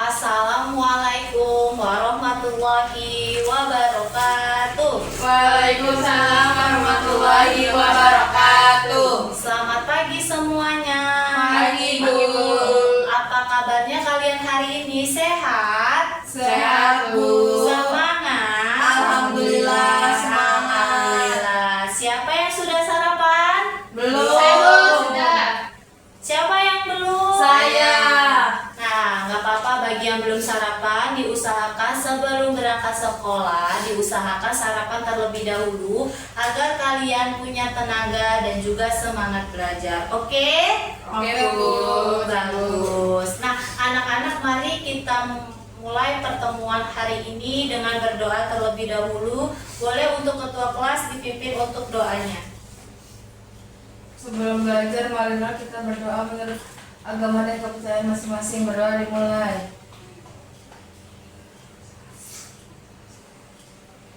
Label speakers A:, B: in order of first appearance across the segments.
A: Assalamualaikum warahmatullahi wabarakatuh.
B: Waalaikumsalam warahmatullahi wabarakatuh.
A: Selamat pagi semuanya.
B: Pagi, Bu.
A: Apa kabarnya kalian hari ini? Sehat?
B: Sehat, Bu.
A: Semangat?
B: Alhamdulillah, semangat.
A: Alhamdulillah. Siapa yang sudah sarapan?
B: Belum.
A: Saya belum.
B: Sudah.
A: Siapa yang belum?
B: Saya.
A: Nah, nggak apa-apa bagi yang belum sarapan, diusahakan sebelum berangkat sekolah, diusahakan sarapan terlebih dahulu agar kalian punya tenaga dan juga semangat belajar. Oke?
B: Oke, Bu.
A: Bagus. Nah, anak-anak, mari kita mulai pertemuan hari ini dengan berdoa terlebih dahulu. Boleh untuk ketua kelas dipimpin untuk doanya.
B: Sebelum belajar, marilah kita berdoa menurut agama dan kepercayaan masing-masing. Berdoa dimulai.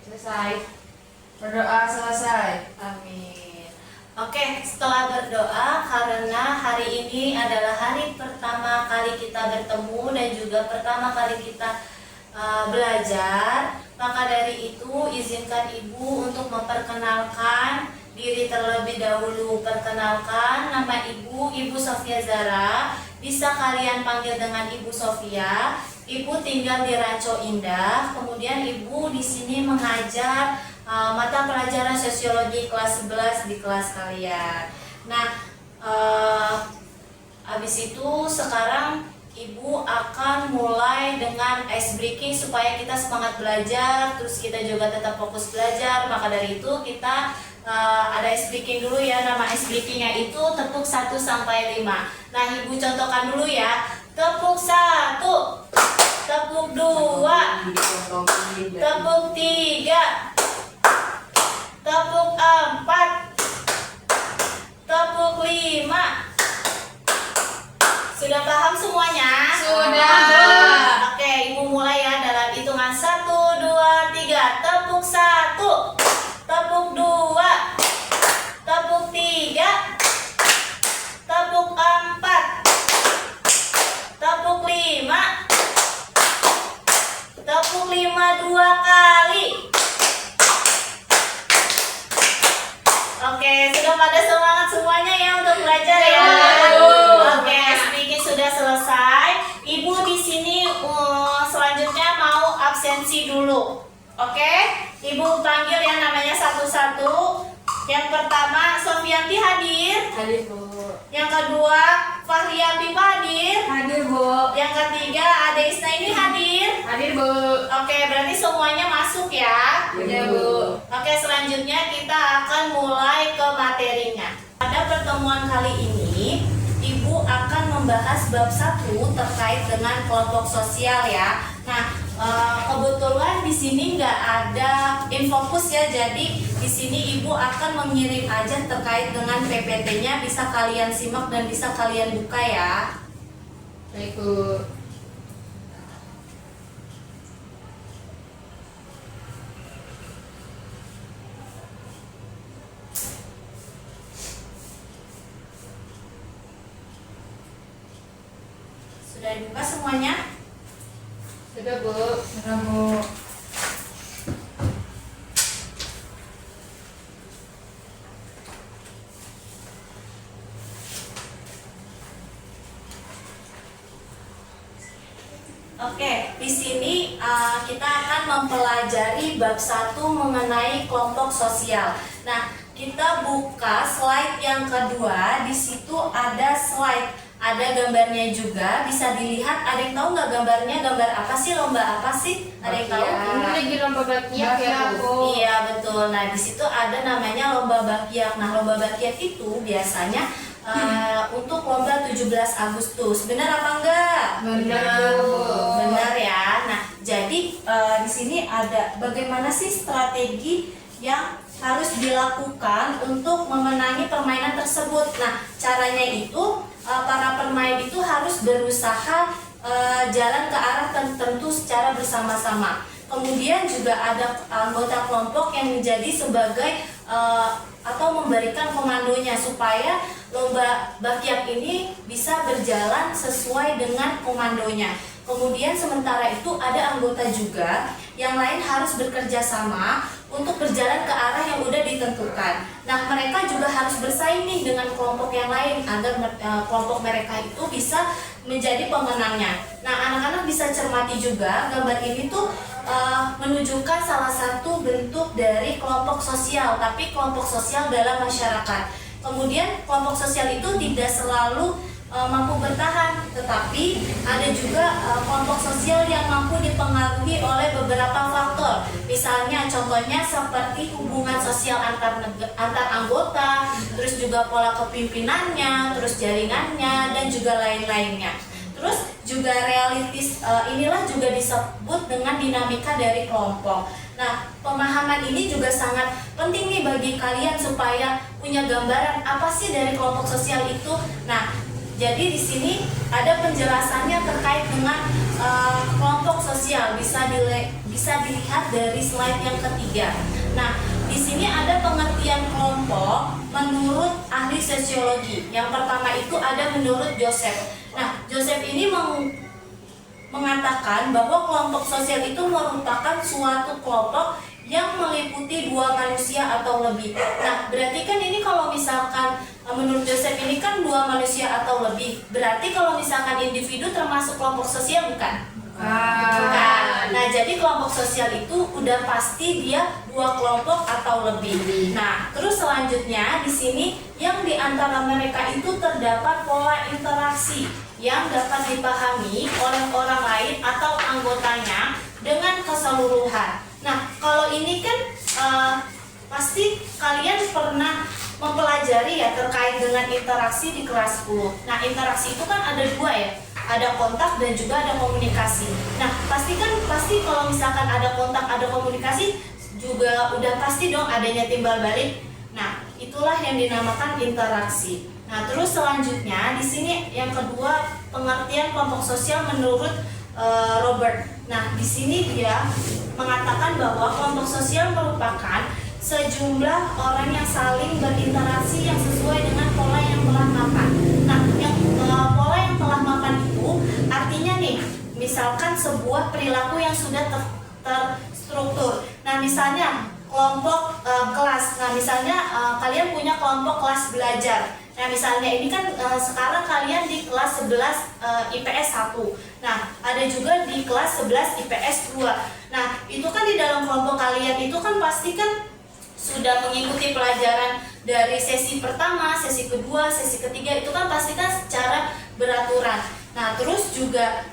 B: Selesai. Berdoa selesai.
A: Amin. Oke, setelah berdoa, karena hari ini adalah hari pertama kali kita bertemu dan juga pertama kali kita belajar, maka dari itu izinkan Ibu untuk memperkenalkan diri terlebih dahulu. Perkenalkan, nama Ibu Sofia Zara. Bisa kalian panggil dengan Ibu Sofia. Ibu tinggal di Ranco Indah. Kemudian Ibu di sini mengajar mata pelajaran sosiologi kelas 11 di kelas kalian. Nah, habis itu sekarang Ibu akan mulai dengan ice breaking supaya kita semangat belajar, terus kita juga tetap fokus belajar. Maka dari itu kita ada ice breaking dulu ya. Nama ice breakingnya itu tepuk 1 sampai 5. Nah, Ibu contohkan dulu ya. Tepuk 1, tepuk 2, tepuk 3, tepuk 4, tepuk 5. Sudah paham semuanya?
B: Sudah.
A: Oke, Ibu mulai ya dalam hitungan 1, 2, 3. Tepuk 1, tepuk 2, tepuk 3, tepuk 4, tepuk 5, tepuk 5 2 kali. Oke, sudah pada semangat semuanya ya untuk belajar ya. Oke, speaking sudah selesai. Ibu di sini selanjutnya mau absensi dulu. Oke, Ibu panggil yang namanya satu-satu. Yang pertama, Sofianti hadir.
B: Hadir, Bu.
A: Yang kedua, Fahria Pipa hadir.
B: Hadir, Bu.
A: Yang ketiga, Ade Isna ini hadir.
B: Hadir, Bu.
A: Oke, berarti semuanya masuk ya.
B: Ya, Bu.
A: Oke, selanjutnya kita akan mulai ke materinya. Pada pertemuan kali ini, Ibu akan membahas bab 1 terkait dengan kelompok sosial ya. Nah, kebetulan di sini nggak ada infokus ya, jadi di sini Ibu akan mengirim aja terkait dengan PPT-nya, bisa kalian simak dan bisa kalian buka ya.
B: Baik, Bu.
A: Sudah dibuka semuanya?
B: Sudah, Bu. Sudah, Bu.
A: Oke, di sini kita akan mempelajari bab 1 mengenai kelompok sosial. Nah, kita buka slide yang kedua. Di situ ada slide, ada gambarnya juga, bisa dilihat. Ada yang tahu nggak gambarnya? Gambar apa sih? Lomba apa sih? Ada yang tahu?
B: Ini lagi lomba bakiak ya, Bu.
A: Iya betul. Nah, di situ ada namanya lomba bakiak. Nah, lomba bakiak itu biasanya untuk lomba 17 Agustus. Benar apa enggak?
B: Benar, Bu.
A: Benar ya. Nah, jadi di sini ada bagaimana sih strategi yang harus dilakukan untuk memenangi permainan tersebut. Nah, caranya itu para pemain itu harus berusaha jalan ke arah tertentu secara bersama-sama. Kemudian juga ada anggota kelompok yang menjadi sebagai atau memberikan komandonya supaya lomba bakyak ini bisa berjalan sesuai dengan komandonya. Kemudian sementara itu ada anggota juga yang lain harus bekerja sama untuk berjalan ke arah yang udah ditentukan. Nah, mereka juga harus bersaing nih dengan kelompok yang lain agar kelompok mereka itu bisa menjadi pemenangnya. Nah, anak-anak bisa cermati juga gambar ini tuh menunjukkan salah satu bentuk dari kelompok sosial, tapi kelompok sosial dalam masyarakat. Kemudian kelompok sosial itu tidak selalu mampu bertahan, tetapi ada juga kelompok sosial yang mampu dipengaruhi oleh beberapa faktor. Misalnya contohnya seperti hubungan sosial antar anggota, terus juga pola kepimpinannya, terus jaringannya, dan juga lain-lainnya. Terus juga realitis inilah juga disebut dengan dinamika dari kelompok. Nah, pemahaman ini juga sangat penting nih bagi kalian supaya punya gambaran apa sih dari kelompok sosial itu. Nah, jadi di sini ada penjelasannya terkait dengan kelompok sosial, bisa dilihat dari slide yang ketiga. Nah, di sini ada pengertian kelompok menurut ahli sosiologi. Yang pertama itu ada menurut Joseph. Nah, Joseph ini mengatakan bahwa kelompok sosial itu merupakan suatu kelompok yang meliputi dua manusia atau lebih. Nah, berarti kan ini kalau misalkan menurut Joseph ini kan dua manusia atau lebih. Berarti kalau misalkan individu termasuk kelompok sosial bukan? Bukan. Nah, jadi kelompok sosial itu udah pasti dia dua kelompok atau lebih. Nah, terus selanjutnya di sini yang di antara mereka itu terdapat pola interaksi yang dapat dipahami oleh orang lain atau anggotanya dengan keseluruhan. Nah, kalau ini kan pasti kalian pernah mempelajari ya terkait dengan interaksi di kelas 10. Nah, interaksi itu kan ada dua ya, ada kontak dan juga ada komunikasi. Nah, pasti kalau misalkan ada kontak, ada komunikasi, juga udah pasti dong adanya timbal balik. Nah, itulah yang dinamakan interaksi. Nah, terus selanjutnya di sini yang kedua pengertian kelompok sosial menurut Robert. Nah, di sini dia mengatakan bahwa kelompok sosial merupakan sejumlah orang yang saling berinteraksi yang sesuai dengan pola yang telah mapan. Nah, pola yang telah mapan itu artinya nih, misalkan sebuah perilaku yang sudah terstruktur. Nah, misalnya kelompok kelas. Nah, misalnya kalian punya kelompok kelas belajar. Nah, misalnya ini kan sekarang kalian di kelas 11 IPS 1. Nah, ada juga di kelas 11 IPS 2. Nah, itu kan di dalam kelompok kalian itu kan pasti kan sudah mengikuti pelajaran dari sesi pertama, sesi kedua, sesi ketiga, itu kan pasti kan secara beraturan. Nah, terus juga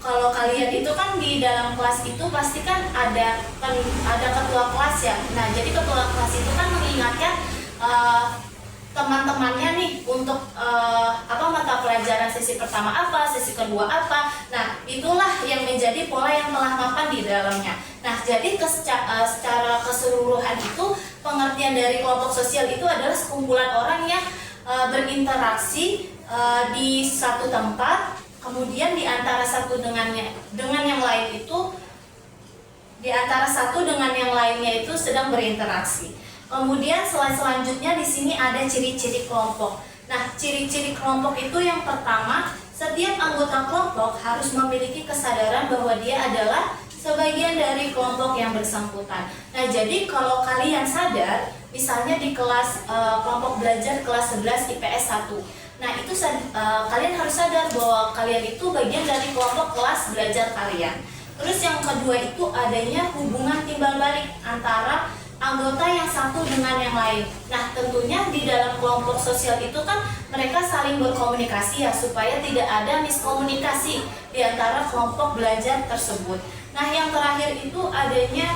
A: kalau kalian itu kan di dalam kelas itu pasti kan ada ketua kelas ya. Nah, jadi ketua kelas itu kan mengingatkan teman-temannya nih untuk mata pelajaran sesi pertama apa, sesi kedua apa. Nah, itulah yang menjadi pola yang telah mapan di dalamnya. Nah, jadi secara keseluruhan itu pengertian dari kelompok sosial itu adalah sekumpulan orang yang berinteraksi di satu tempat, kemudian di antara satu dengan yang lain itu sedang berinteraksi. Kemudian selanjutnya di sini ada ciri-ciri kelompok. Nah, ciri-ciri kelompok itu yang pertama, setiap anggota kelompok harus memiliki kesadaran bahwa dia adalah sebagian dari kelompok yang bersangkutan. Nah, jadi kalau kalian sadar, misalnya di kelas kelompok belajar kelas 11 IPS 1. Nah, itu kalian harus sadar bahwa kalian itu bagian dari kelompok kelas belajar kalian. Terus yang kedua itu adanya hubungan timbal balik antara anggota yang satu dengan yang lain. Nah, tentunya di dalam kelompok sosial itu kan mereka saling berkomunikasi ya, supaya tidak ada miskomunikasi di antara kelompok belajar tersebut. Nah, yang terakhir itu adanya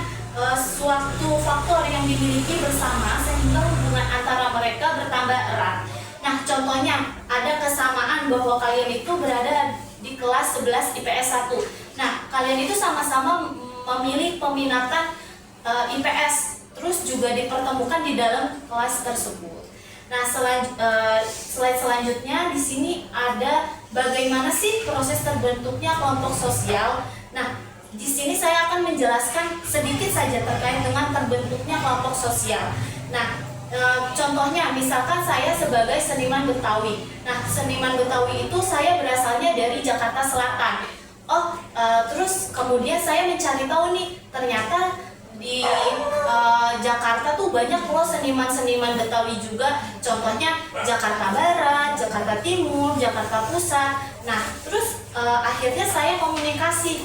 A: suatu faktor yang dimiliki bersama sehingga hubungan antara mereka bertambah erat. Nah, contohnya ada kesamaan bahwa kalian itu berada di kelas 11 IPS 1. Nah, kalian itu sama-sama memilih peminatan IPS. terus juga dipertemukan di dalam kelas tersebut. Nah, slide selanjutnya di sini ada bagaimana sih proses terbentuknya kelompok sosial. Nah, di sini saya akan menjelaskan sedikit saja terkait dengan terbentuknya kelompok sosial. Nah, contohnya misalkan saya sebagai seniman Betawi. Nah, seniman Betawi itu saya berasalnya dari Jakarta Selatan. Terus kemudian saya mencari tahu nih, ternyata di Jakarta tuh banyak loh seniman-seniman Betawi juga. Contohnya Jakarta Barat, Jakarta Timur, Jakarta Pusat. Nah, terus akhirnya saya komunikasi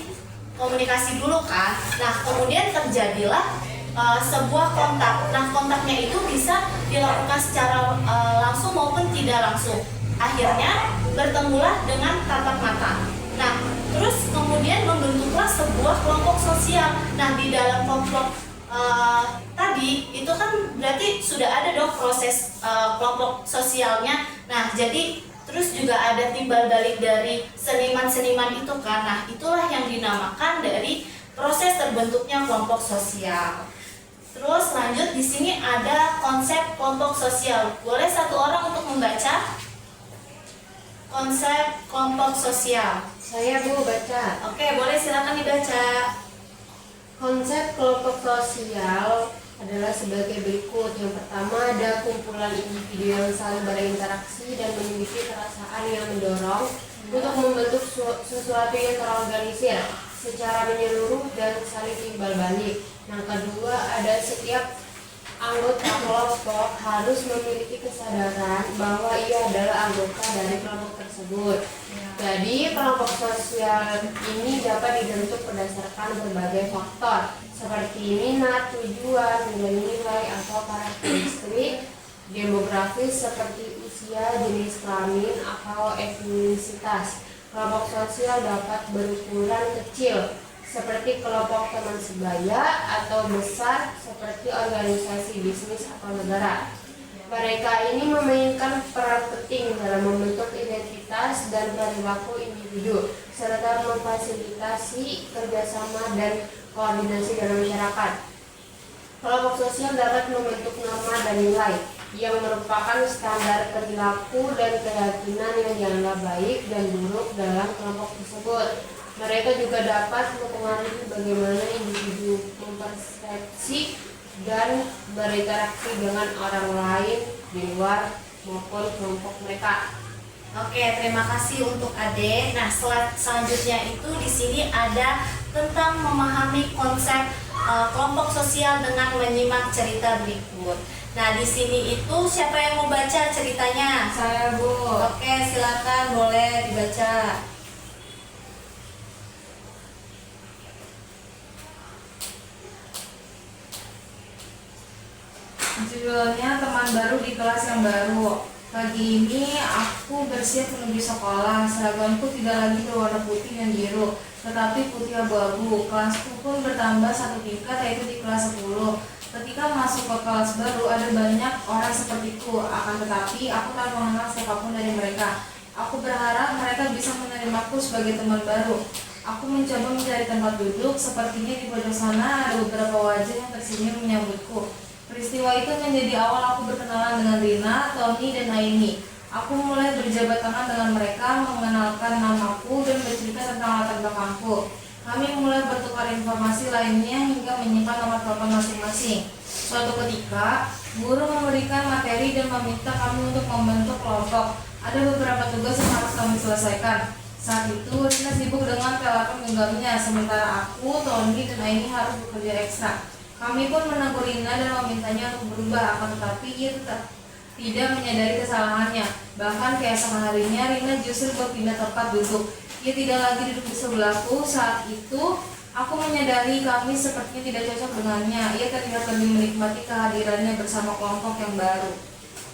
A: dulu kan. Nah, kemudian terjadilah sebuah kontak. Nah, kontaknya itu bisa dilakukan secara langsung maupun tidak langsung. Akhirnya bertemulah dengan tatap mata. Nah, terus kemudian membentuklah sebuah kelompok sosial. Nah, di dalam kelompok tadi itu kan berarti sudah ada dong proses kelompok sosialnya. Nah, jadi terus juga ada timbal balik dari seniman-seniman itu kan. Nah, itulah yang dinamakan dari proses terbentuknya kelompok sosial. Terus lanjut, di sini ada konsep kelompok sosial. Boleh satu orang untuk membaca konsep kelompok sosial?
C: Saya Bu baca.
A: Oke, boleh silakan dibaca.
C: Konsep kelompok sosial adalah sebagai berikut. Yang pertama, ada kumpulan individu yang saling berinteraksi dan memiliki perasaan yang mendorong untuk membentuk sesuatu yang terorganisir secara menyeluruh dan saling timbal balik. Yang kedua, ada setiap anggota kelompok harus memiliki kesadaran bahwa ia adalah anggota dari kelompok tersebut. Jadi kelompok sosial ini dapat dibentuk berdasarkan berbagai faktor seperti minat, tujuan, nilai-nilai atau karakteristik demografis seperti usia, jenis kelamin atau etnisitas. Kelompok sosial dapat berukuran kecil seperti kelompok teman sebaya atau besar seperti organisasi bisnis atau negara. Mereka ini memainkan peran penting dalam membentuk identitas dan perilaku individu serta memfasilitasi kerjasama dan koordinasi dalam masyarakat. Kelompok sosial dapat membentuk norma dan nilai yang merupakan standar perilaku dan keyakinan yang dianggap baik dan buruk dalam kelompok tersebut. Mereka juga dapat mempengaruhi bagaimana individu mempersepsi dan berinteraksi dengan orang lain di luar maupun kelompok mereka.
A: Oke, terima kasih untuk Ade. Nah, selanjutnya itu di sini ada tentang memahami konsep kelompok sosial dengan menyimak cerita berikut. Nah, di sini itu siapa yang mau baca ceritanya?
B: Saya Bu.
A: Oke, silakan boleh dibaca.
B: Judulnya Teman Baru di Kelas yang Baru. Pagi ini aku bersiap menuju sekolah. Seragamku tidak lagi berwarna putih dan biru, tetapi putih abu-abu. Kelasku pun bertambah satu tingkat, yaitu di kelas 10. Ketika masuk ke kelas baru, ada banyak orang sepertiku. Akan tetapi aku tak mengenal siapapun dari mereka. Aku berharap mereka bisa menerimaku sebagai teman baru. Aku mencoba mencari tempat duduk. Sepertinya di pojok sana ada beberapa wajah yang tersenyum menyambutku. Peristiwa itu menjadi awal aku berkenalan dengan Rina, Tony, dan Aini. Aku mulai berjabat tangan dengan mereka, mengenalkan namaku, dan bercerita tentang latar belakangku. Kami mulai bertukar informasi lainnya hingga menyimpan nomor telepon masing-masing. Suatu ketika, guru memberikan materi dan meminta kami untuk membentuk kelompok. Ada beberapa tugas yang harus kami selesaikan. Saat itu, Rina sibuk dengan telepon genggamnya, sementara aku, Tony, dan Aini harus bekerja ekstra. Kami pun menegur Rina dan memintanya untuk berubah, akan tetapi ia tidak menyadari kesalahannya. Bahkan keesokan harinya Rina justru berpindah tempat duduk. Ia tidak lagi duduk di sebelahku. Saat itu aku menyadari kami sepertinya tidak cocok dengannya. Ia terlihat lebih menikmati kehadirannya bersama kelompok yang baru.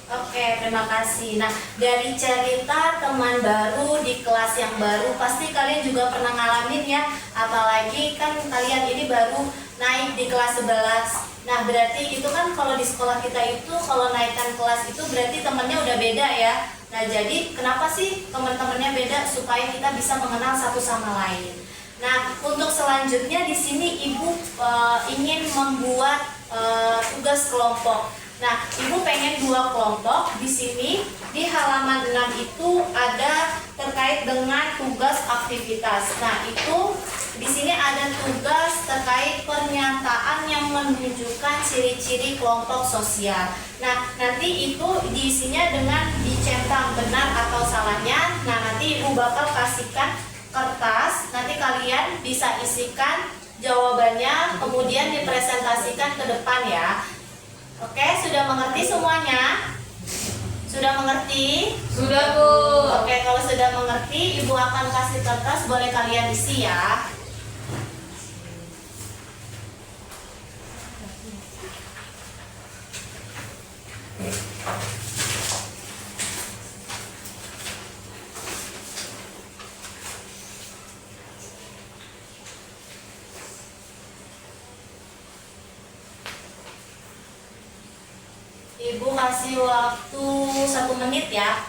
A: Oke, terima kasih. Nah, dari cerita teman baru di kelas yang baru, pasti kalian juga pernah ngalamin ya. Apalagi kan kalian ini baru naik di kelas 11. Nah, berarti itu kan kalau di sekolah kita itu kalau naikkan kelas itu berarti temannya udah beda ya. Nah, jadi kenapa sih teman-temannya beda? Supaya kita bisa mengenal satu sama lain. Nah, untuk selanjutnya di sini Ibu ingin membuat tugas kelompok. Nah, Ibu pengen 2 kelompok. Di sini di halaman 6 itu ada terkait dengan tugas aktivitas. Nah, itu di sini ada tugas terkait pernyataan yang menunjukkan ciri-ciri kelompok sosial. Nah, nanti itu diisinya dengan dicentang benar atau salahnya. Nah, nanti Ibu bakal kasihkan kertas. Nanti kalian bisa isikan jawabannya, kemudian dipresentasikan ke depan ya. Oke, sudah mengerti semuanya? Sudah mengerti?
B: Sudah, Bu.
A: Oke, kalau sudah mengerti, Ibu akan kasih kertas, boleh kalian isi ya. Ibu kasih waktu 1 menit ya.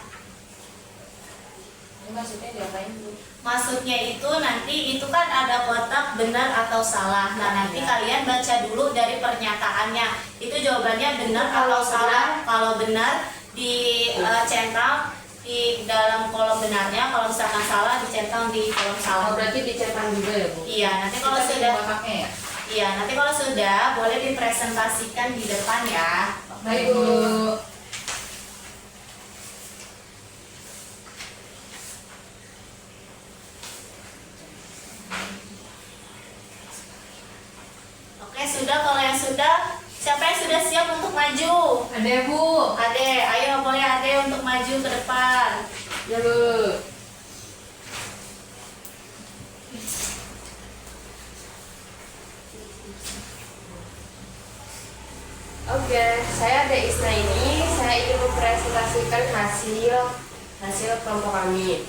B: Ini maksudnya diapain, Bu?
A: Maksudnya itu nanti itu kan ada kotak benar atau salah. Nah, nanti kalian baca dulu dari pernyataannya. Itu jawabannya benar atau salah. Kalau benar dicentang di dalam kolom benarnya, kalau misalkan salah dicentang di kolom salah.
C: Oh, berarti dicentang juga ya, Bu?
A: Iya, nanti kalau
B: Kita
A: sudah
B: kotaknya ya?
A: iya, nanti kalau sudah boleh dipresentasikan di depan ya.
B: Baik, Bu.
A: Oke, sudah. Kalau yang sudah, siapa yang sudah siap untuk maju?
B: Ada, Bu.
A: Ade, ayo boleh Ade untuk maju ke depan.
C: Ya, Bu. Oke, saya ada Isna ini. Saya ingin mempresentasikan hasil kelompok kami.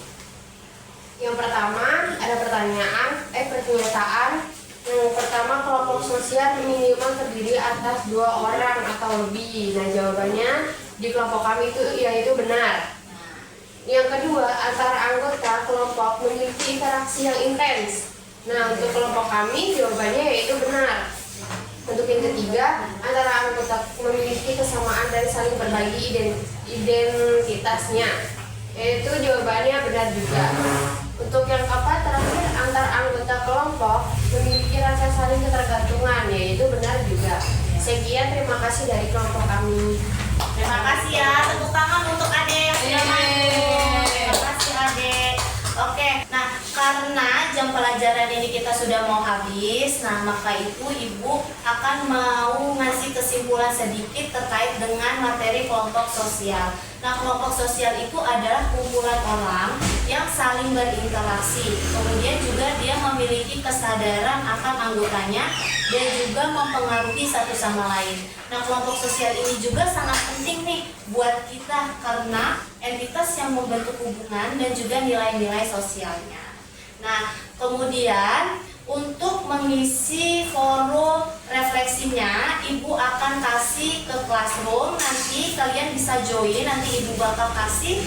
C: Yang pertama ada pernyataan. Yang pertama, kelompok sosial minimal terdiri atas 2 orang atau lebih. Nah, jawabannya di kelompok kami itu benar. Yang kedua, antara anggota kelompok memiliki interaksi yang intens. Nah, untuk kelompok kami jawabannya yaitu benar. Untuk yang ketiga, antara anggota memiliki kesamaan dan saling berbagi identitasnya, yaitu jawabannya benar juga. Untuk yang keempat, terakhir, antar anggota kelompok memiliki rasa saling ketergantungan, yaitu benar juga. Sekian, terima kasih dari kelompok kami.
A: Terima kasih ya. Tepuk tangan untuk Ade yang sudah maju. Terima kasih Ade. Oke, nah karena jam pelajaran ini kita sudah mau habis, nah maka itu Ibu akan mau ngasih kesimpulan sedikit terkait dengan materi kelompok sosial. Nah, kelompok sosial itu adalah kumpulan orang yang saling berinteraksi. Kemudian juga dia memiliki kesadaran akan anggotanya dan juga mempengaruhi satu sama lain. Nah, kelompok sosial ini juga sangat penting nih buat kita karena entitas yang membentuk hubungan dan juga nilai-nilai sosialnya. Nah, kemudian untuk mengisi forum refleksinya, Ibu akan kasih ke classroom. Nanti kalian bisa join, nanti Ibu bakal kasih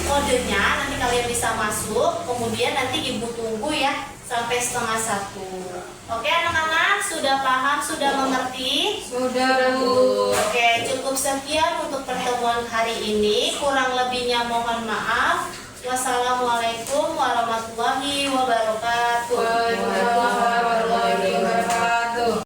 A: kodenya, nanti kalian bisa masuk. Kemudian nanti Ibu tunggu ya sampai 12:30. Oke anak-anak, sudah paham, sudah mengerti?
B: Sudah, Bu.
A: Oke, cukup sekian untuk pertemuan hari ini. Kurang lebihnya mohon maaf. Wassalamualaikum warahmatullahi wabarakatuh.
B: Waalaikumsalam.